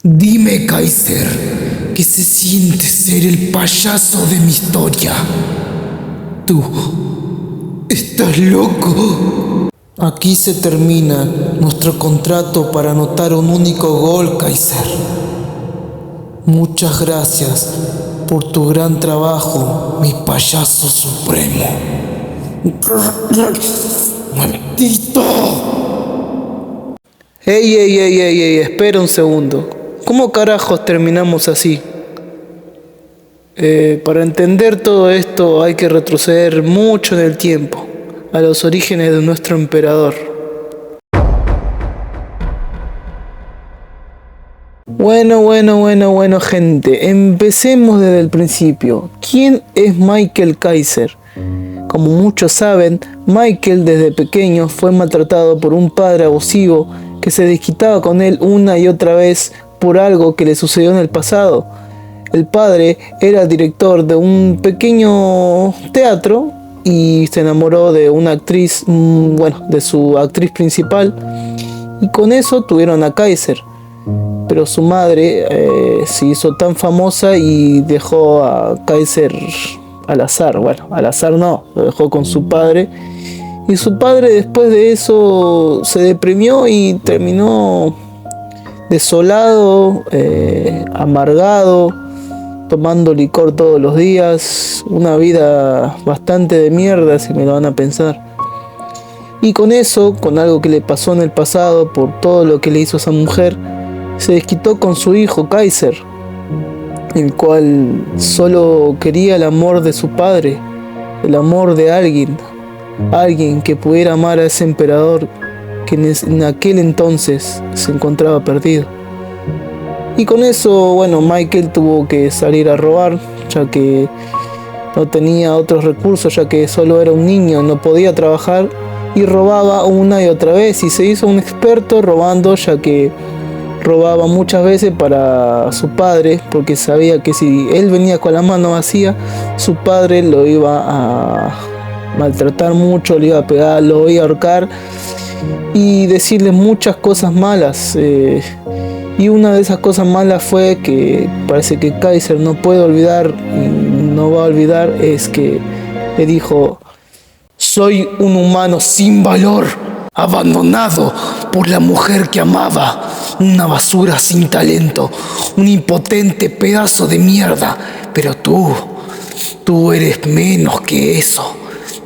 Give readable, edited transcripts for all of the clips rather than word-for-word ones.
Dime, Kaiser, ¿qué se siente ser el payaso de mi historia? Tú, ¿estás loco? Aquí se termina nuestro contrato para anotar un único gol, Kaiser. Muchas gracias por tu gran trabajo, mi payaso supremo. ¡Maldito! Ey, espera un segundo. ¿Cómo carajos terminamos así? Para entender todo esto hay que retroceder mucho en el tiempo, a los orígenes de nuestro emperador. Bueno, gente, empecemos desde el principio. ¿Quién es Michael Kaiser? Como muchos saben, Michael desde pequeño fue maltratado por un padre abusivo que se desquitaba con él una y otra vez por algo que le sucedió en el pasado. El padre era director de un pequeño teatro y se enamoró de una actriz, de su actriz principal, y con eso tuvieron a Kaiser. Pero su madre se hizo tan famosa y dejó a Kaiser al azar. Bueno, al azar no, lo dejó con su padre. Y su padre después de eso se deprimió y terminó desolado, amargado, tomando licor todos los días. Una vida bastante de mierda, si me lo van a pensar. Y con eso, con algo que le pasó en el pasado, por todo lo que le hizo a esa mujer, se desquitó con su hijo Kaiser, el cual solo quería el amor de su padre, el amor de alguien que pudiera amar a ese emperador que en aquel entonces se encontraba perdido. Y con eso, Michael tuvo que salir a robar, ya que no tenía otros recursos, ya que solo era un niño, no podía trabajar, y robaba una y otra vez, y se hizo un experto robando, ya que robaba muchas veces para su padre, porque sabía que si él venía con la mano vacía, su padre lo iba a maltratar mucho, lo iba a pegar, lo iba a ahorcar y decirle muchas cosas malas. Y una de esas cosas malas fue que parece que Kaiser no puede olvidar y no va a olvidar, es que le dijo: soy un humano sin valor, abandonado por la mujer que amaba, una basura sin talento, un impotente pedazo de mierda. Pero tú eres menos que eso,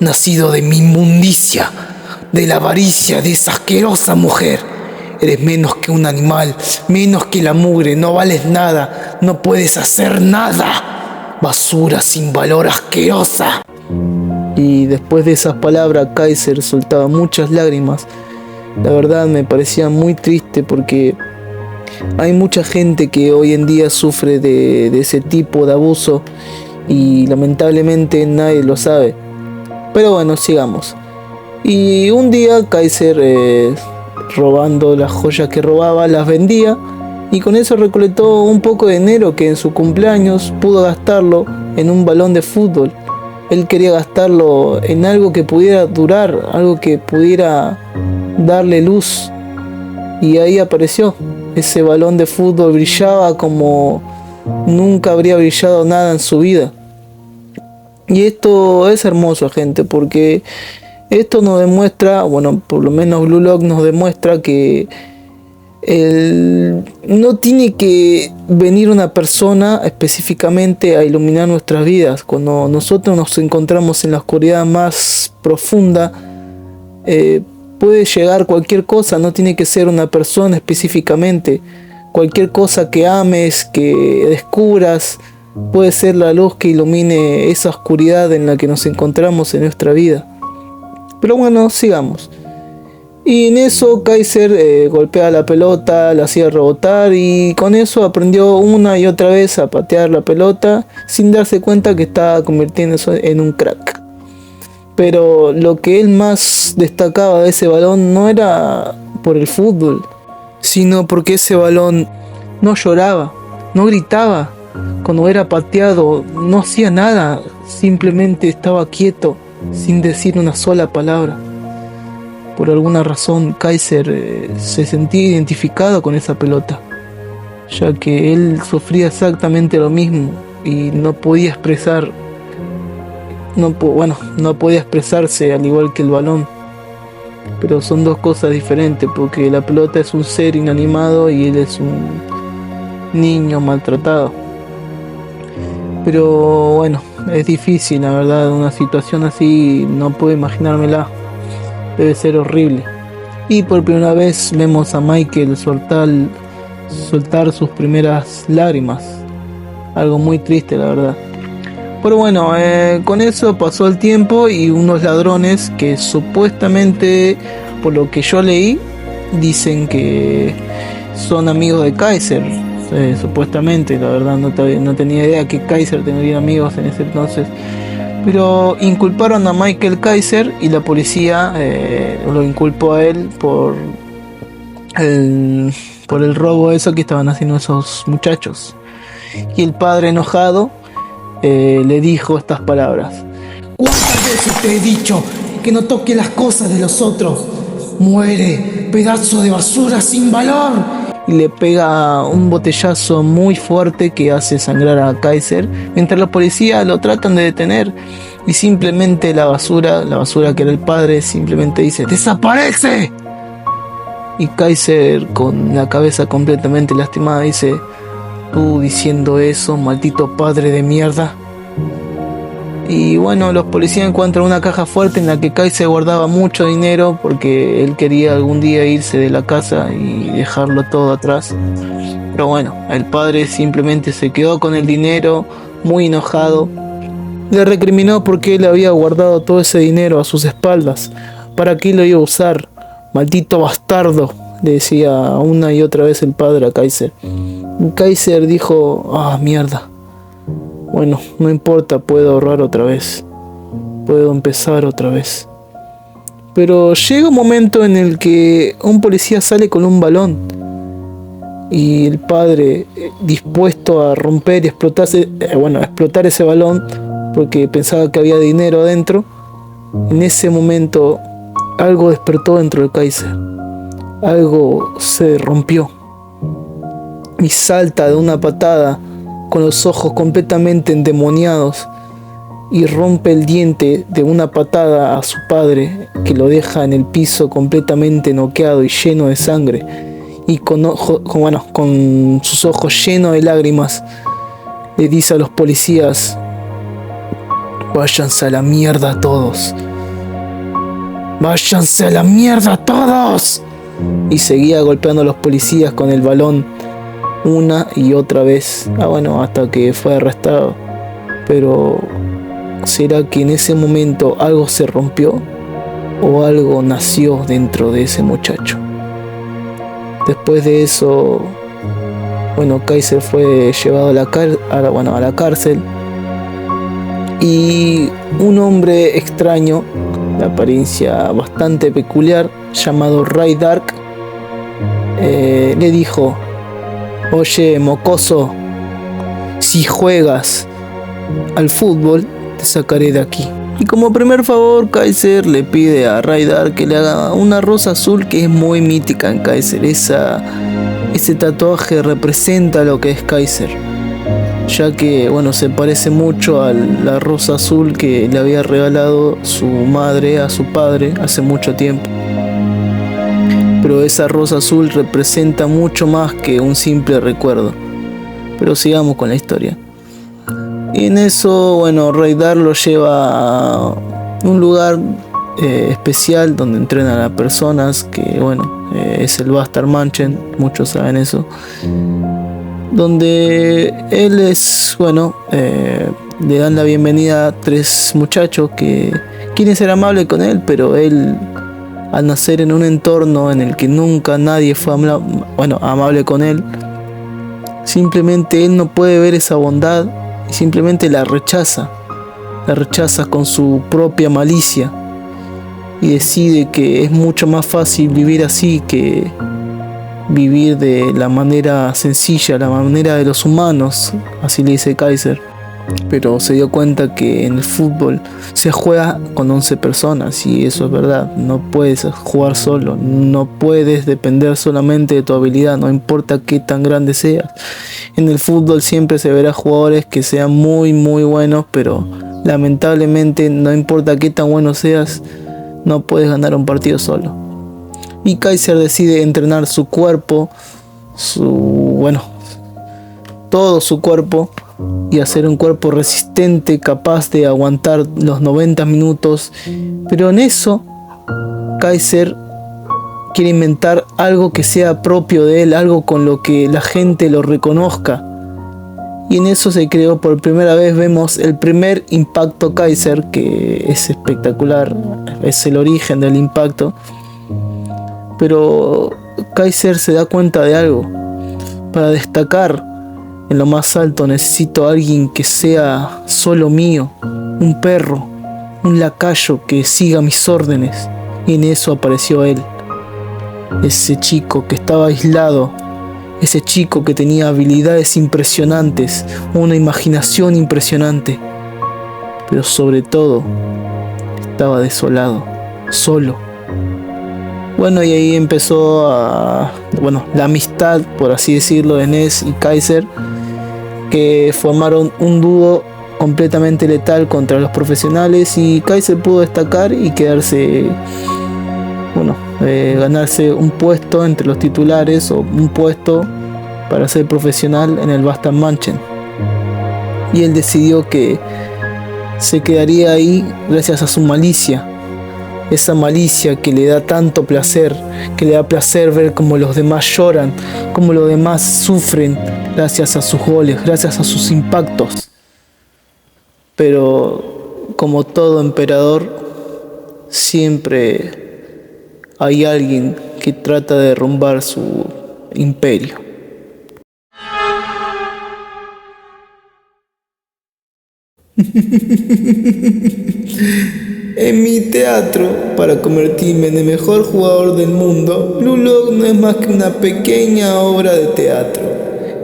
nacido de mi inmundicia, de la avaricia de esa asquerosa mujer. Eres menos que un animal, menos que la mugre, no vales nada, no puedes hacer nada. Basura sin valor, asquerosa. Y después de esas palabras, Kaiser soltaba muchas lágrimas. La verdad me parecía muy triste porque hay mucha gente que hoy en día sufre de ese tipo de abuso y lamentablemente nadie lo sabe. Pero bueno, sigamos. Y un día Kaiser, robando las joyas que robaba, las vendía y con eso recolectó un poco de dinero que en su cumpleaños pudo gastarlo en un balón de fútbol. Él quería gastarlo en algo que pudiera durar, algo que pudiera darle luz. Y ahí apareció. Ese balón de fútbol brillaba como nunca habría brillado nada en su vida. Y esto es hermoso, gente, porque esto nos demuestra, por lo menos Blue Lock nos demuestra que no tiene que venir una persona específicamente a iluminar nuestras vidas. Cuando nosotros nos encontramos en la oscuridad más profunda, puede llegar cualquier cosa, no tiene que ser una persona específicamente. Cualquier cosa que ames, que descubras, puede ser la luz que ilumine esa oscuridad en la que nos encontramos en nuestra vida. Pero bueno, sigamos. Y en eso Kaiser golpea la pelota, la hacía rebotar y con eso aprendió una y otra vez a patear la pelota sin darse cuenta que estaba convirtiéndose en un crack. Pero lo que él más destacaba de ese balón no era por el fútbol, sino porque ese balón no lloraba, no gritaba. Cuando era pateado no hacía nada, simplemente estaba quieto sin decir una sola palabra. Por alguna razón Kaiser se sentía identificado con esa pelota. ya que él sufría exactamente lo mismo y no podía expresar, no podía expresarse al igual que el balón. Pero son dos cosas diferentes, porque la pelota es un ser inanimado y él es un niño maltratado. Pero bueno, es difícil, la verdad, una situación así no puedo imaginármela. Debe ser horrible. Y por primera vez vemos a Michael soltar sus primeras lágrimas. Algo muy triste, la verdad. Pero bueno, con eso pasó el tiempo y unos ladrones que supuestamente, por lo que yo leí, dicen que son amigos de Kaiser. Supuestamente, la verdad no tenía idea que Kaiser tenía amigos en ese entonces. Pero inculparon a Michael Kaiser y la policía lo inculpó a él por el robo eso que estaban haciendo esos muchachos. Y el padre enojado le dijo estas palabras: ¿Cuántas veces te he dicho que no toques las cosas de los otros? ¡Muere, pedazo de basura sin valor! Y le pega un botellazo muy fuerte que hace sangrar a Kaiser, mientras los policías lo tratan de detener y simplemente la basura que era el padre, simplemente dice: ¡desaparece! Y Kaiser, con la cabeza completamente lastimada, dice: ¿tú diciendo eso, maldito padre de mierda? Y bueno, los policías encuentran una caja fuerte en la que Kaiser guardaba mucho dinero porque él quería algún día irse de la casa y dejarlo todo atrás. Pero bueno, el padre simplemente se quedó con el dinero, muy enojado. Le recriminó porque él había guardado todo ese dinero a sus espaldas. ¿Para qué lo iba a usar? Maldito bastardo, le decía una y otra vez el padre a Kaiser. Kaiser dijo: mierda. Bueno, no importa, puedo ahorrar otra vez. Puedo empezar otra vez. Pero llega un momento en el que un policía sale con un balón. Y el padre, dispuesto a romper y explotar ese balón, porque pensaba que había dinero adentro, en ese momento algo despertó dentro de Kaiser. Algo se rompió. Y salta de una patada con los ojos completamente endemoniados y rompe el diente de una patada a su padre, que lo deja en el piso completamente noqueado y lleno de sangre, y con sus ojos llenos de lágrimas le dice a los policías: váyanse a la mierda todos, váyanse a la mierda todos. Y seguía golpeando a los policías con el balón una y otra vez, hasta que fue arrestado. Pero ¿será que en ese momento algo se rompió o algo nació dentro de ese muchacho? Después de eso, Kaiser fue llevado a la cárcel, y un hombre extraño, de apariencia bastante peculiar, llamado Ray Dark, le dijo: oye, mocoso, si juegas al fútbol, te sacaré de aquí. Y como primer favor, Kaiser le pide a Ray Dark que le haga una rosa azul que es muy mítica en Kaiser. Ese tatuaje representa lo que es Kaiser, ya que se parece mucho a la rosa azul que le había regalado su madre a su padre hace mucho tiempo. Pero esa rosa azul representa mucho más que un simple recuerdo. Pero sigamos con la historia. Y en eso, Ray Dark lo lleva a un lugar especial donde entrenan a personas, que es el Bastard Mansion, muchos saben eso. Donde él le dan la bienvenida a 3 muchachos que quieren ser amables con él, pero él, al nacer en un entorno en el que nunca nadie fue amable con él, simplemente él no puede ver esa bondad y simplemente la rechaza con su propia malicia, y decide que es mucho más fácil vivir así que vivir de la manera sencilla, la manera de los humanos, así le dice Kaiser. pero se dio cuenta que en el fútbol se juega con 11 personas y eso es verdad. No puedes jugar solo, no puedes depender solamente de tu habilidad, no importa qué tan grande seas. En el fútbol siempre se verá jugadores que sean muy buenos, pero lamentablemente no importa qué tan bueno seas, no puedes ganar un partido solo. Y Kaiser decide entrenar su cuerpo, todo su cuerpo, y hacer un cuerpo resistente, capaz de aguantar los 90 minutos. Pero en eso, Kaiser quiere inventar algo que sea propio de él, algo con lo que la gente lo reconozca. Y en eso se creó por primera vez, vemos el primer impacto Kaiser, que es espectacular, es el origen del impacto. Pero Kaiser se da cuenta de algo. Para destacar en lo más alto necesito a alguien que sea solo mío, un perro, un lacayo que siga mis órdenes. Y en eso apareció él, ese chico que estaba aislado, ese chico que tenía habilidades impresionantes, una imaginación impresionante, pero sobre todo estaba desolado, solo. Bueno, y ahí empezó la amistad, por así decirlo, de Ness y Kaiser, que formaron un dúo completamente letal contra los profesionales, y Kaiser pudo destacar y quedarse, ganarse un puesto entre los titulares o un puesto para ser profesional en el Bayern München. Y él decidió que se quedaría ahí gracias a su malicia. Esa malicia que le da tanto placer, que le da placer ver cómo los demás lloran, cómo los demás sufren gracias a sus goles, gracias a sus impactos. Pero como todo emperador, siempre hay alguien que trata de derrumbar su imperio. En mi teatro, para convertirme en el mejor jugador del mundo, Blue Lock no es más que una pequeña obra de teatro,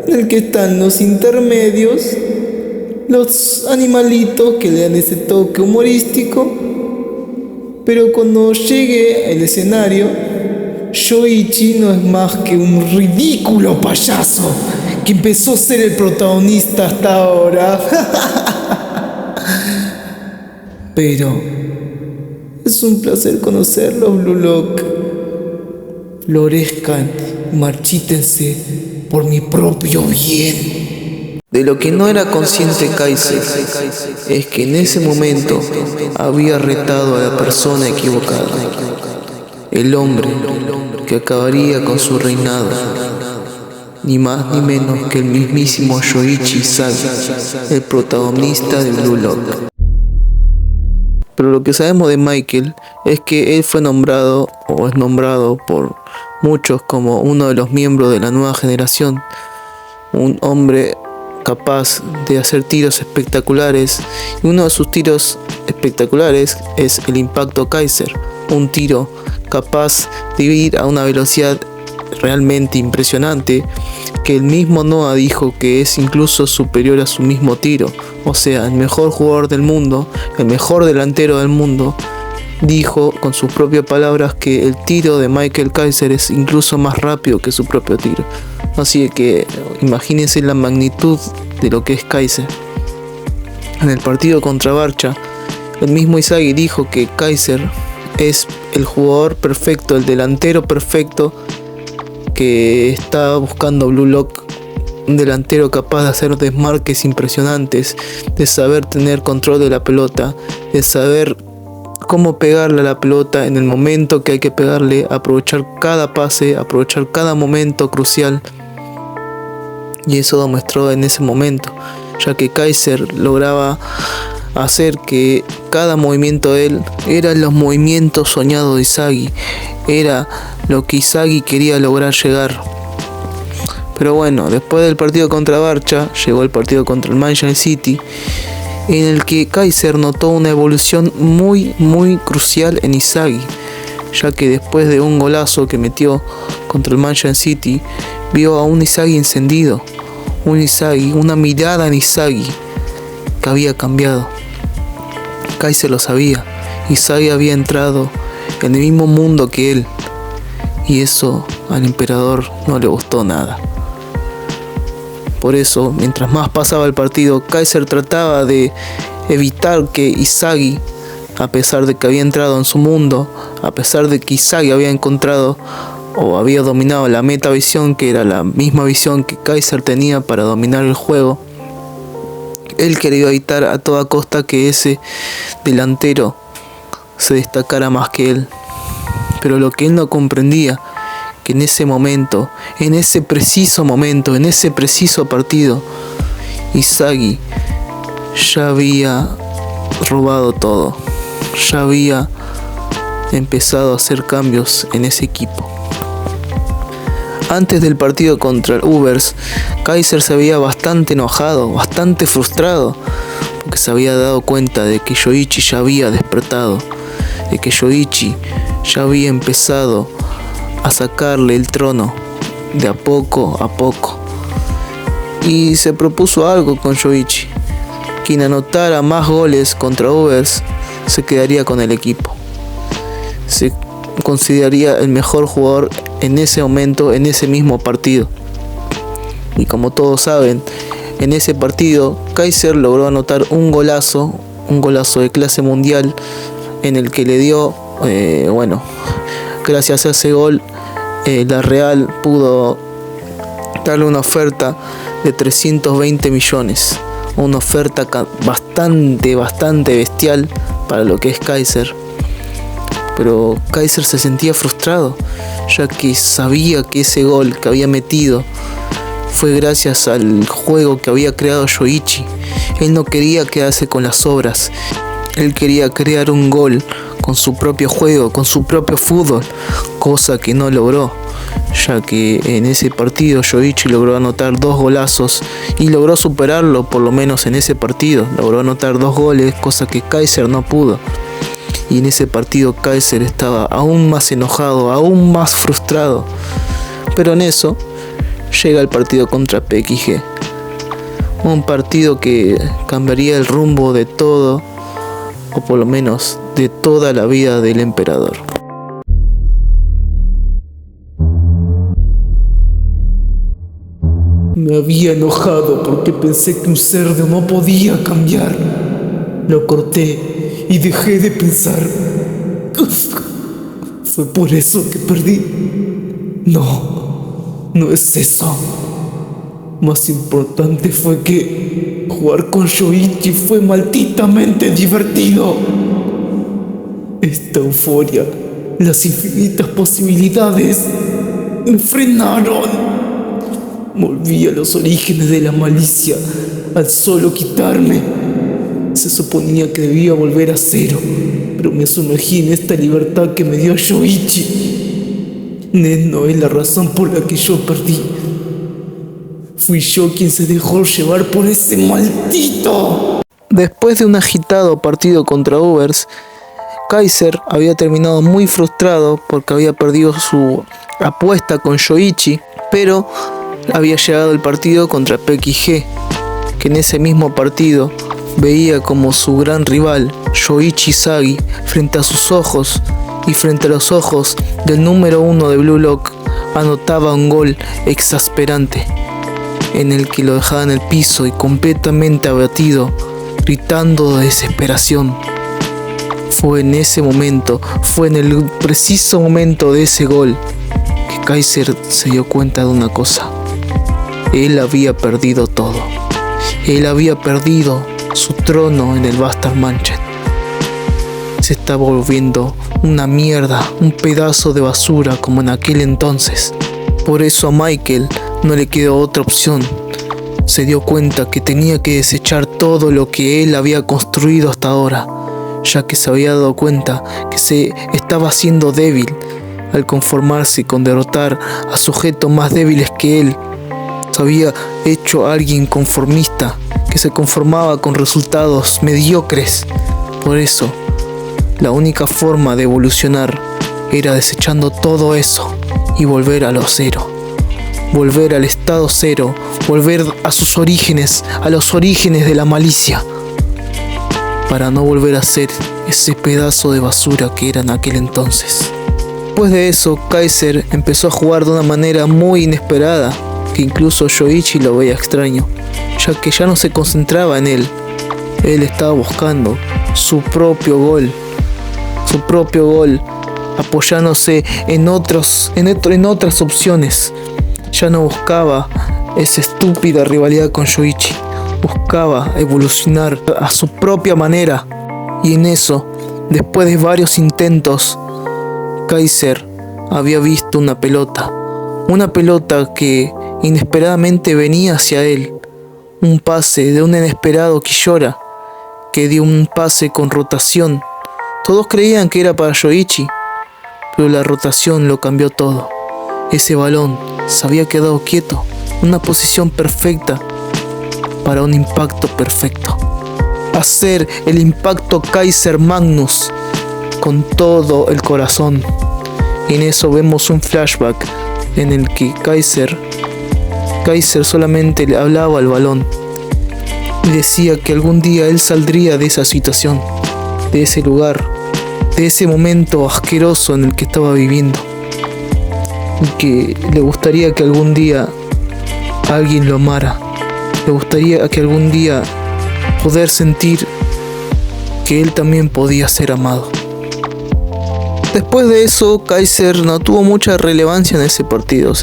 en el que están los intermedios, los animalitos que le dan ese toque humorístico, pero cuando llegue al escenario, Shoichi no es más que un ridículo payaso que empezó a ser el protagonista hasta ahora. Pero es un placer conocerlos, Blue Lock. Florezcan y marchítense por mi propio bien. De lo que no era consciente Kaiser es que en ese momento había retado a la persona equivocada. El hombre que acabaría con su reinado. Ni más ni menos que el mismísimo Shoichi Izagi, el protagonista de Blue Lock. Pero lo que sabemos de Michael es que él fue nombrado, o es nombrado por muchos, como uno de los miembros de la nueva generación. Un hombre capaz de hacer tiros espectaculares. Y uno de sus tiros espectaculares es el impacto Kaiser. Un tiro capaz de ir a una velocidad realmente impresionante, que el mismo Noah dijo que es incluso superior a su mismo tiro. O sea, el mejor jugador del mundo, el mejor delantero del mundo, dijo con sus propias palabras que el tiro de Michael Kaiser es incluso más rápido que su propio tiro. Así que imagínense la magnitud de lo que es Kaiser. En el partido contra Barça, el mismo Izagi dijo que Kaiser es el jugador perfecto, el delantero perfecto que está buscando Blue Lock. Un delantero capaz de hacer desmarques impresionantes, de saber tener control de la pelota, de saber cómo pegarle a la pelota en el momento que hay que pegarle, aprovechar cada pase, aprovechar cada momento crucial. Y eso demostró en ese momento, ya que Kaiser lograba hacer que cada movimiento de él eran los movimientos soñados de Izagi, era lo que Izagi quería lograr llegar. Pero bueno, después del partido contra Barça, llegó el partido contra el Manchester City, en el que Kaiser notó una evolución muy crucial en Izagi, ya que después de un golazo que metió contra el Manchester City, vio a un Izagi encendido, un Izagi, una mirada en Izagi, que había cambiado. Kaiser lo sabía. Izagi había entrado en el mismo mundo que él, y eso al emperador no le gustó nada. Por eso, mientras más pasaba el partido, Kaiser trataba de evitar que Izagi, a pesar de que había entrado en su mundo, a pesar de que Izagi había encontrado o había dominado la metavisión, que era la misma visión que Kaiser tenía para dominar el juego, él quería evitar a toda costa que ese delantero se destacara más que él. Pero lo que él no comprendía, que en ese momento, en ese preciso momento, en ese preciso partido, Izagi ya había robado todo, ya había empezado a hacer cambios en ese equipo. Antes del partido contra el Ubers, Kaiser se veía bastante enojado, bastante frustrado, porque se había dado cuenta de que Yoichi ya había despertado, de que Yoichi ya había empezado a sacarle el trono de a poco, y se propuso algo con Yoichi: quien anotara más goles contra Ubers se quedaría con el equipo, se consideraría el mejor jugador en ese momento, en ese mismo partido. Y como todos saben, en ese partido Kaiser logró anotar un golazo de clase mundial, en el que le dio, gracias a ese gol, la Real pudo darle una oferta de 320 millones, una oferta bastante bestial para lo que es Kaiser. Pero Kaiser se sentía frustrado, ya que sabía que ese gol que había metido fue gracias al juego que había creado Yoichi. Él no quería quedarse con las obras, él quería crear un gol con su propio juego, con su propio fútbol, cosa que no logró, ya que en ese partido Yoichi logró anotar 2 golazos y logró superarlo, por lo menos en ese partido, logró anotar 2 goles, cosa que Kaiser no pudo. Y en ese partido Kaiser estaba aún más enojado, aún más frustrado. Pero en eso llega el partido contra PXG, un partido que cambiaría el rumbo de todo, o por lo menos de toda la vida del emperador. Me había enojado porque pensé que un cerdo no podía cambiar. Lo corté y dejé de pensar. Fue por eso que perdí. No es eso. Más importante fue que jugar con Yoichi fue malditamente divertido. Esta euforia, las infinitas posibilidades, me frenaron. Volví a los orígenes de la malicia al solo quitarme. Se suponía que debía volver a cero, pero me sumergí en esta libertad que me dio Yoichi. Ned no es la razón por la que yo perdí. Fui yo quien se dejó llevar por ese maldito. Después de un agitado partido contra Ubers, Kaiser había terminado muy frustrado porque había perdido su apuesta con Yoichi, pero había llegado el partido contra PXG, que en ese mismo partido veía como su gran rival, Yoichi Izagi, frente a sus ojos y frente a los ojos del número 1 de Blue Lock, anotaba un gol exasperante, en el que lo dejaba en el piso y completamente abatido, gritando de desesperación. Fue en ese momento, fue en el preciso momento de ese gol, que Kaiser se dio cuenta de una cosa: él había perdido todo. Él había perdido su trono en el Bastard Mansion. Se estaba volviendo una mierda, un pedazo de basura como en aquel entonces. Por eso a Michael no le quedó otra opción. Se dio cuenta que tenía que desechar todo lo que él había construido hasta ahora, ya que se había dado cuenta que se estaba haciendo débil al conformarse con derrotar a sujetos más débiles que él. Se había hecho alguien conformista, que se conformaba con resultados mediocres. Por eso, la única forma de evolucionar era desechando todo eso y volver a lo cero. Volver al estado cero, volver a sus orígenes, a los orígenes de la malicia. para no volver a ser ese pedazo de basura que era en aquel entonces. Después de eso, Kaiser empezó a jugar de una manera muy inesperada, que incluso Yoichi lo veía extraño, ya que ya no se concentraba en él. Él estaba buscando su propio gol, apoyándose en otras opciones. Ya no buscaba esa estúpida rivalidad con Yoichi, buscaba evolucionar a su propia manera. Y en eso, después de varios intentos, Kaiser había visto una pelota que inesperadamente venía hacia él. Un pase de un inesperado Killora, que dio un pase con rotación. Todos creían que era para Yoichi, pero la rotación lo cambió todo. Ese balón se había quedado quieto, una posición perfecta para un impacto perfecto. Hacer el impacto Kaiser Magnus con todo el corazón. Y en eso vemos un flashback en el que Kaiser solamente le hablaba al balón y decía que algún día él saldría de esa situación, de ese lugar, de ese momento asqueroso en el que estaba viviendo, y que le gustaría que algún día alguien lo amara, le gustaría que algún día poder sentir que él también podía ser amado. Después de eso, Kaiser no tuvo mucha relevancia en ese partido,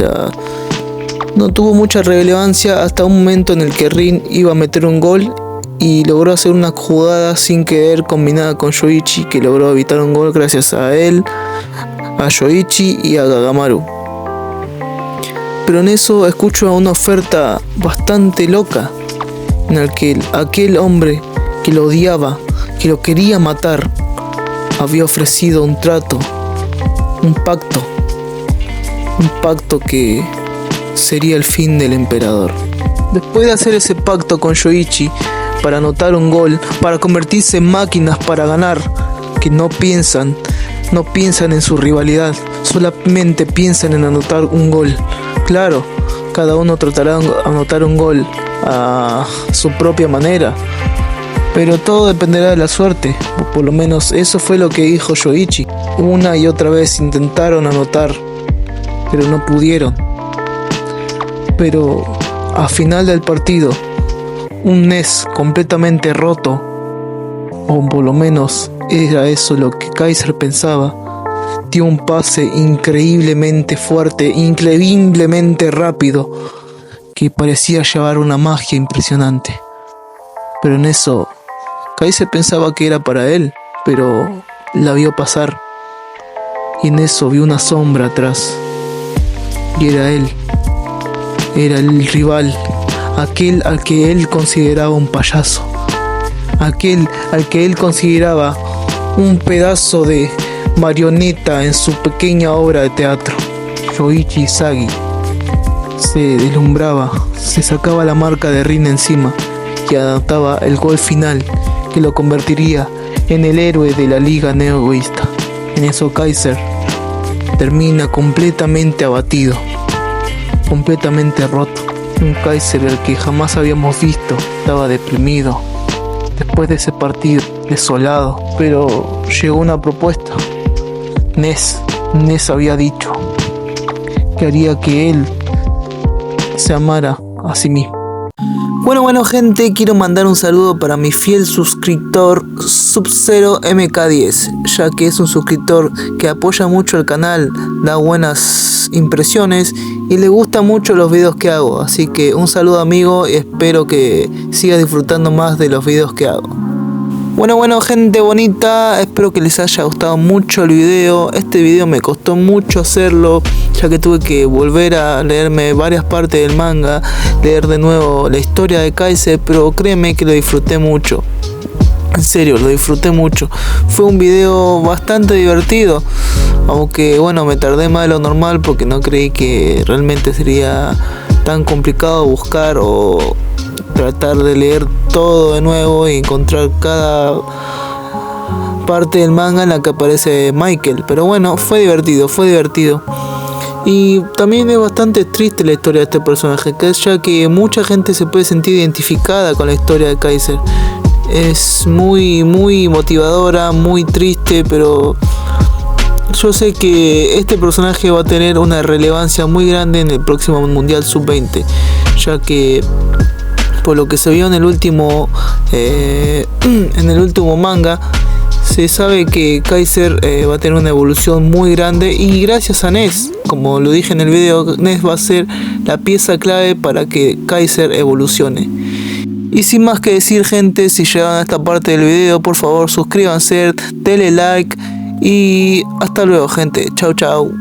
no tuvo mucha relevancia hasta un momento en el que Rin iba a meter un gol y logró hacer una jugada sin querer combinada con Yoichi, que logró evitar un gol gracias a él, a Yoichi y a Gagamaru. Pero en eso escucho una oferta bastante loca, en el que aquel hombre que lo odiaba, que lo quería matar, había ofrecido un trato, un pacto que sería el fin del emperador. Después de hacer ese pacto con Yoichi para anotar un gol, para convertirse en máquinas para ganar, que no piensan en su rivalidad, solamente piensan en anotar un gol. Claro, cada uno tratará de anotar un gol a su propia manera, pero todo dependerá de la suerte. Por lo menos eso fue lo que dijo Yoichi. Una y otra vez intentaron anotar, pero no pudieron. Pero a final del partido, un Ness completamente roto, o por lo menos era eso lo que Kaiser pensaba, dio un pase increíblemente fuerte, increíblemente rápido, que parecía llevar una magia impresionante. Pero en eso, Kaiser pensaba que era para él, pero la vio pasar, y en eso vio una sombra atrás, y era él. Era el rival, aquel al que él consideraba un payaso, aquel al que él consideraba un pedazo de marioneta en su pequeña obra de teatro. Yoichi Isagi se deslumbraba, se sacaba la marca de Rin encima y anotaba el gol final que lo convertiría en el héroe de la liga neo-egoísta. En eso Kaiser termina completamente abatido, completamente roto. Un Kaiser al que jamás habíamos visto, estaba deprimido después de ese partido, desolado. Pero llegó una propuesta. Ness había dicho que haría que él se amara a sí mismo. Bueno gente, quiero mandar un saludo para mi fiel suscriptor Sub-Zero MK10, ya que es un suscriptor que apoya mucho el canal, da buenas impresiones y le gustan mucho los videos que hago. Así que un saludo amigo y espero que sigas disfrutando más de los videos que hago. Bueno gente bonita, espero que les haya gustado mucho el video. Este video me costó mucho hacerlo, ya que tuve que volver a leerme varias partes del manga, leer de nuevo la historia de Kaiser, pero créeme que lo disfruté mucho. En serio, lo disfruté mucho. Fue un video bastante divertido, aunque bueno, me tardé más de lo normal porque no creí que realmente sería tan complicado buscar o tratar de leer todo de nuevo y encontrar cada parte del manga en la que aparece Michael. Pero bueno, fue divertido. Y también es bastante triste la historia de este personaje, ya que mucha gente se puede sentir identificada con la historia de Kaiser. es muy motivadora, muy triste, pero yo sé que este personaje va a tener una relevancia muy grande en el próximo Mundial Sub-20, ya que por lo que se vio en el último manga, se sabe que Kaiser va a tener una evolución muy grande, y gracias a Ness, como lo dije en el video, Ness va a ser la pieza clave para que Kaiser evolucione. Y sin más que decir, gente, si llegan a esta parte del video, por favor suscríbanse, denle like y hasta luego, gente. Chau chau.